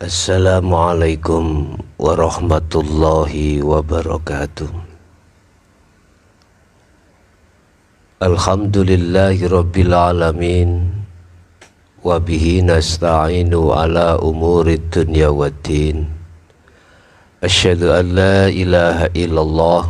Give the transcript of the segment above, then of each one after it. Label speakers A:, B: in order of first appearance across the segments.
A: Assalamualaikum warahmatullahi wabarakatuh. Alhamdulillahi rabbil alamin, wa bihi nasta'inu ala umurid dunya waddin. Asyhadu an la ilaha illallah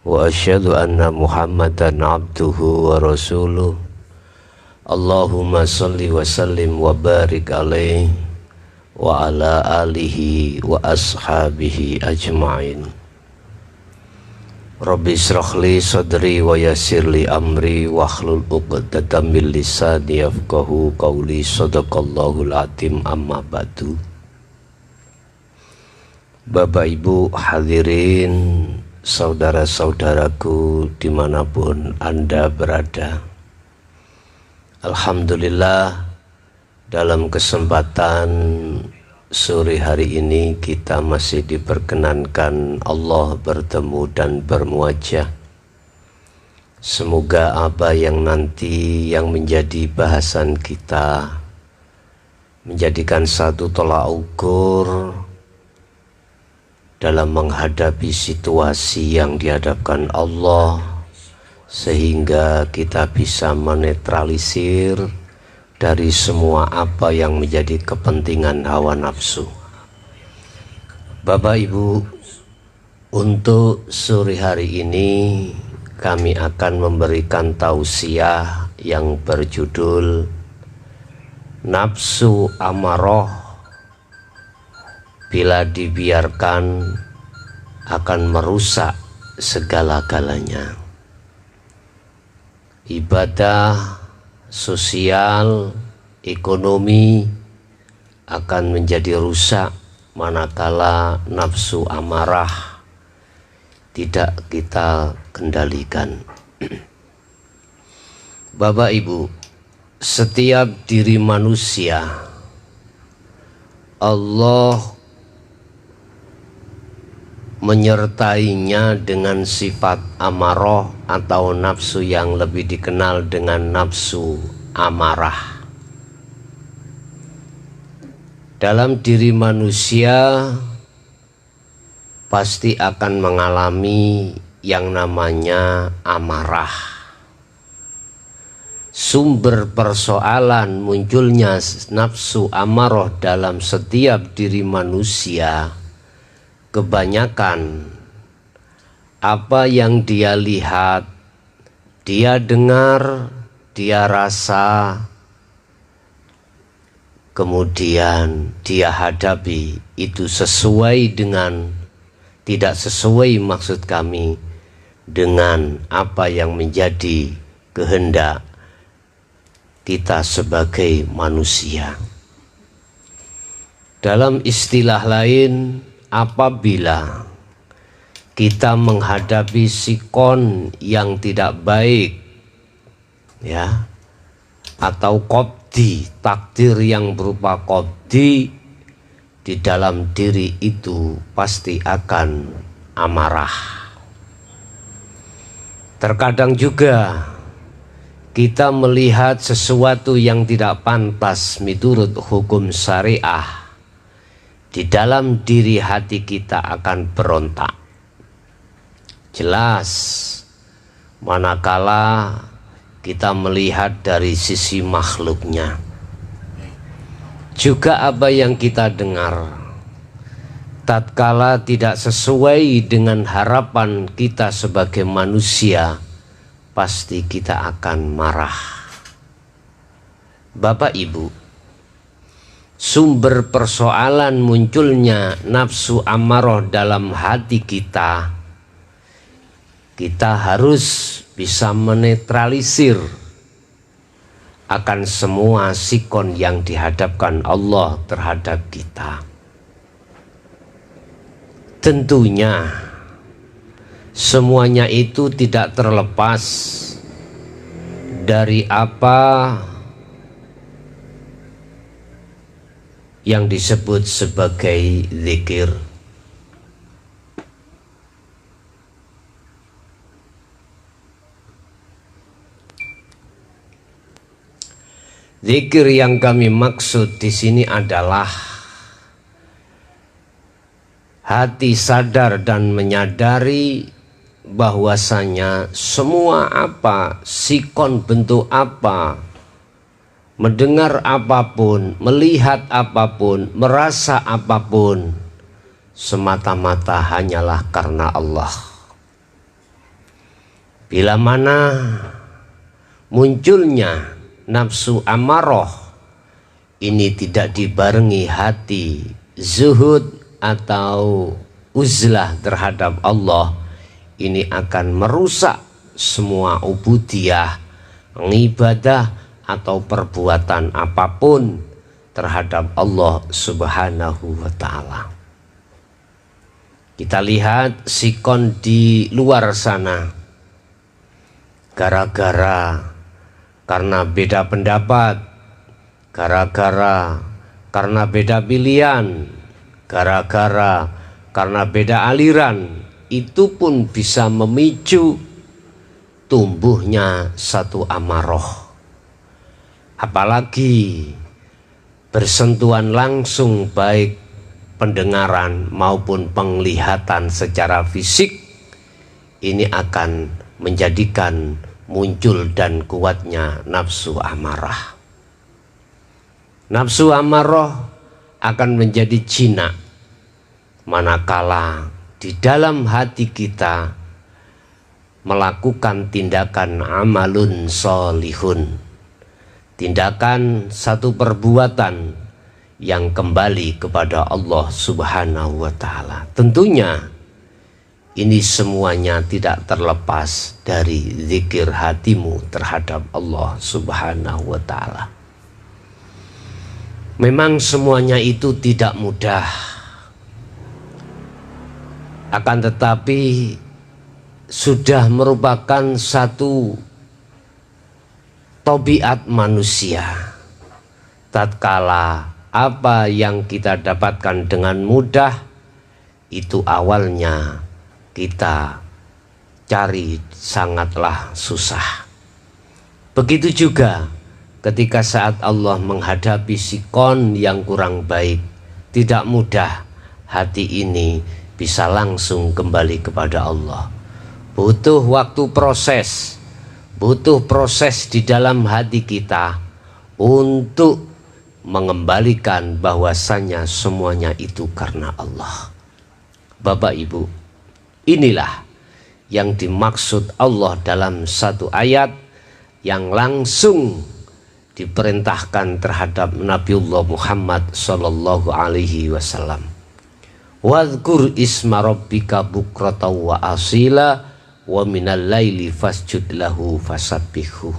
A: wa asyhadu anna Muhammadan abduhu wa rasuluh. Allahumma salli wa sallim wa barik alaihi wa ala alihi wa ashabihi ajma'in. Rabbi israhli sadri wa yassirli amri wahlul 'uqdatam min lisani yafqahu qawli. Shadaqallahul azim. Amma ba'du. Bapak Ibu hadirin, saudara-saudaraku dimanapun Anda berada, alhamdulillah, dalam kesempatan sore hari ini kita masih diperkenankan Allah bertemu dan bermuajah. Semoga apa yang nanti yang menjadi bahasan kita menjadikan satu tolak ukur dalam menghadapi situasi yang dihadapkan Allah, sehingga kita bisa menetralisir dari semua apa yang menjadi kepentingan hawa nafsu. Bapak Ibu, untuk sore hari ini kami akan memberikan tausiah yang berjudul Nafsu Amarah bila dibiarkan akan merusak segala-galanya. Ibadah, sosial, ekonomi akan menjadi rusak manakala nafsu amarah tidak kita kendalikan. Bapak Ibu, setiap diri manusia Allah menyertainya dengan sifat amarah atau nafsu yang lebih dikenal dengan nafsu amarah. Dalam diri manusia pasti akan mengalami yang namanya amarah. Sumber persoalan munculnya nafsu amarah dalam setiap diri manusia kebanyakan apa yang dia lihat, dia dengar, dia rasa, kemudian dia hadapi itu sesuai dengan, tidak sesuai maksud kami dengan apa yang menjadi kehendak kita sebagai manusia. Dalam istilah lain, apabila kita menghadapi sikon yang tidak baik, ya, atau qobdi, takdir yang berupa qobdi, di dalam diri itu pasti akan amarah. Terkadang juga kita melihat sesuatu yang tidak pantas menurut hukum syariah, di dalam diri hati kita akan berontak. Jelas manakala kita melihat dari sisi makhluknya. Juga apa yang kita dengar, tatkala tidak sesuai dengan harapan kita sebagai manusia, pasti kita akan marah. Bapak Ibu, sumber persoalan munculnya nafsu amarah dalam hati kita, kita harus bisa menetralisir akan semua sikon yang dihadapkan Allah terhadap kita. Tentunya semuanya itu tidak terlepas dari apa yang disebut sebagai zikir. Zikir yang kami maksud di sini adalah hati sadar dan menyadari bahwasanya semua apa, sikon bentuk apa, mendengar apapun, melihat apapun, merasa apapun, semata-mata hanyalah karena Allah. Bila mana munculnya nafsu amarah, ini tidak dibarengi hati zuhud atau uzlah terhadap Allah, ini akan merusak semua ubudiyah, ibadah atau perbuatan apapun terhadap Allah Subhanahu wa ta'ala. Kita lihat sikon di luar sana, karena beda pendapat, karena beda pilihan, karena beda aliran, itu pun bisa memicu tumbuhnya satu amarah. Apalagi bersentuhan langsung baik pendengaran maupun penglihatan secara fisik, ini akan menjadikan muncul dan kuatnya nafsu amarah. Nafsu amarah akan menjadi jinak manakala di dalam hati kita melakukan tindakan amalun solihun, tindakan satu perbuatan yang kembali kepada Allah Subhanahu wa ta'ala. Tentunya ini semuanya tidak terlepas dari zikir hatimu terhadap Allah Subhanahu wa ta'ala. Memang semuanya itu tidak mudah, akan tetapi sudah merupakan satu tabiat manusia. Tatkala apa yang kita dapatkan dengan mudah, itu awalnya kita cari sangatlah susah. Begitu juga ketika saat Allah menghadapi sikon yang kurang baik, tidak mudah hati ini bisa langsung kembali kepada Allah. Butuh waktu proses, butuh proses di dalam hati kita untuk mengembalikan bahwasanya semuanya itu karena Allah. Bapak Ibu, inilah yang dimaksud Allah dalam satu ayat yang langsung diperintahkan terhadap Nabiullah Muhammad sallallahu alaihi wasallam. Wadhkur isma rabbika bukrata wa asila wa minal laili fasjud lahu fasabbihu.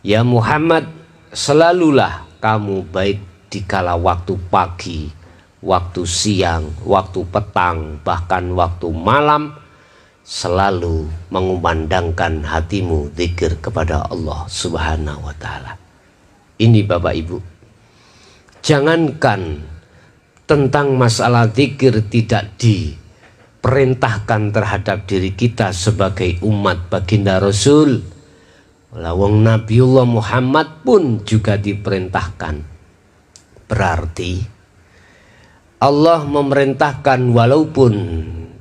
A: Ya Muhammad, selalulah kamu baik di kala waktu pagi, waktu siang, waktu petang, bahkan waktu malam, selalu mengumandangkan hatimu zikir kepada Allah Subhanahu wa ta'ala. Ini Bapak Ibu, jangankan tentang masalah zikir tidak diperintahkan terhadap diri kita sebagai umat baginda Rasul, lawang Nabiullah Muhammad pun juga diperintahkan. Berarti Allah memerintahkan walaupun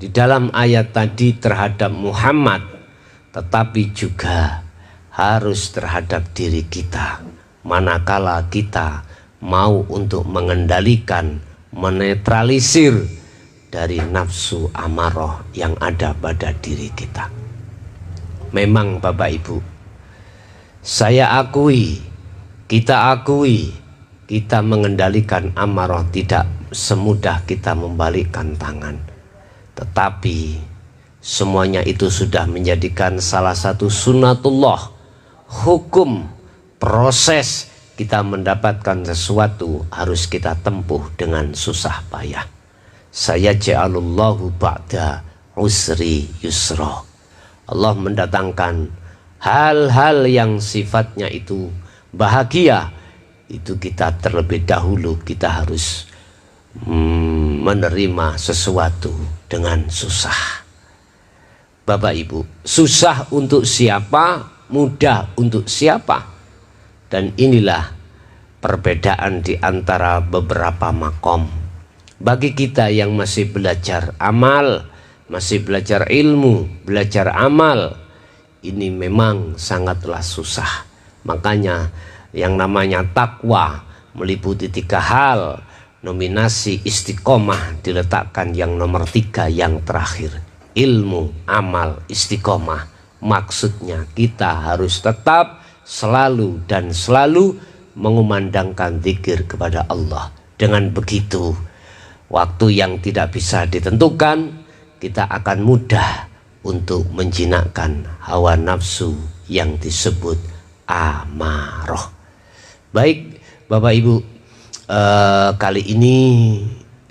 A: di dalam ayat tadi terhadap Muhammad, tetapi juga harus terhadap diri kita. Manakala kita mau untuk mengendalikan, menetralisir dari nafsu amarah yang ada pada diri kita. Memang Bapak Ibu, saya akui, kita mengendalikan amarah tidak semudah kita membalikkan tangan. Tetapi semuanya itu sudah menjadikan salah satu sunatullah, hukum, proses kita mendapatkan sesuatu harus kita tempuh dengan susah payah. Saya ja'alullahu ba'da usri yusra. Allah mendatangkan hal-hal yang sifatnya itu bahagia, itu kita terlebih dahulu kita harus menerima sesuatu dengan susah. Bapak Ibu, susah untuk siapa, mudah untuk siapa. Dan inilah perbedaan di antara beberapa makom. Bagi kita yang masih belajar amal, masih belajar ilmu, belajar amal, ini memang sangatlah susah. Makanya yang namanya takwa meliputi 3 hal. Nominasi istiqomah diletakkan yang nomor 3 yang terakhir. Ilmu, amal, istiqomah. Maksudnya kita harus tetap selalu dan selalu mengumandangkan zikir kepada Allah. Dengan begitu, waktu yang tidak bisa ditentukan, kita akan mudah untuk menjinakkan hawa nafsu yang disebut amarah. Baik Bapak Ibu, kali ini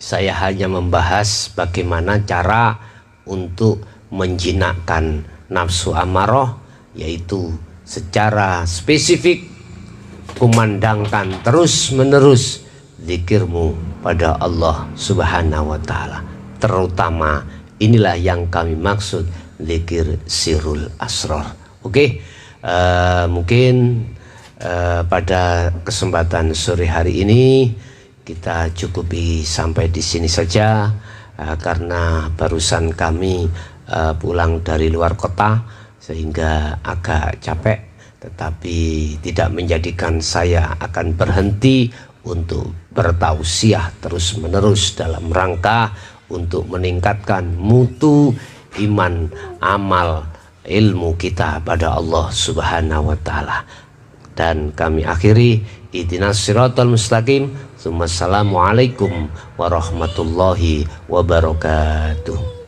A: saya hanya membahas bagaimana cara untuk menjinakkan nafsu amarah, yaitu secara spesifik kumandangkan terus menerus zikirmu pada Allah Subhanahu wa Ta'ala. Terutama inilah yang kami maksud zikir sirrul asrar. Oke, mungkin pada kesempatan sore hari ini kita cukupi sampai di sini saja, karena barusan kami pulang dari luar kota sehingga agak capek, tetapi tidak menjadikan saya akan berhenti untuk bertausiah terus menerus dalam rangka untuk meningkatkan mutu iman, amal, ilmu kita pada Allah Subhanahu wa Ta'ala. Dan kami akhiri, ihdinas siratal mustaqim. Assalamualaikum warahmatullahi wabarakatuh.